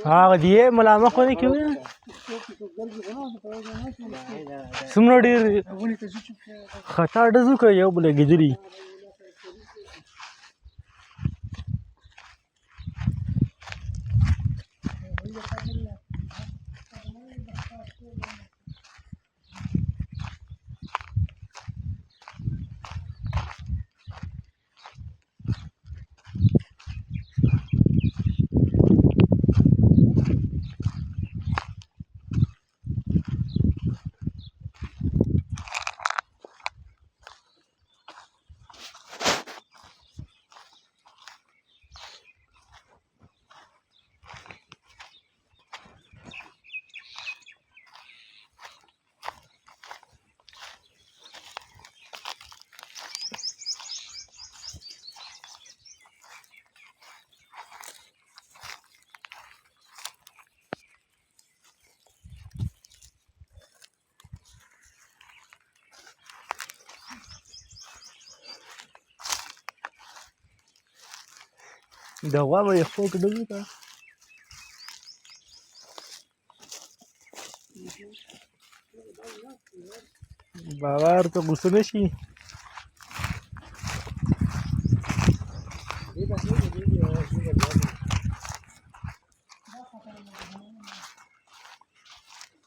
हाँ दिए मलामा को नहीं क्यों सुमनोडी खता डजू का यो बोले गिजरी दवा में फोक डजू का बाबा तो गुस्से में शी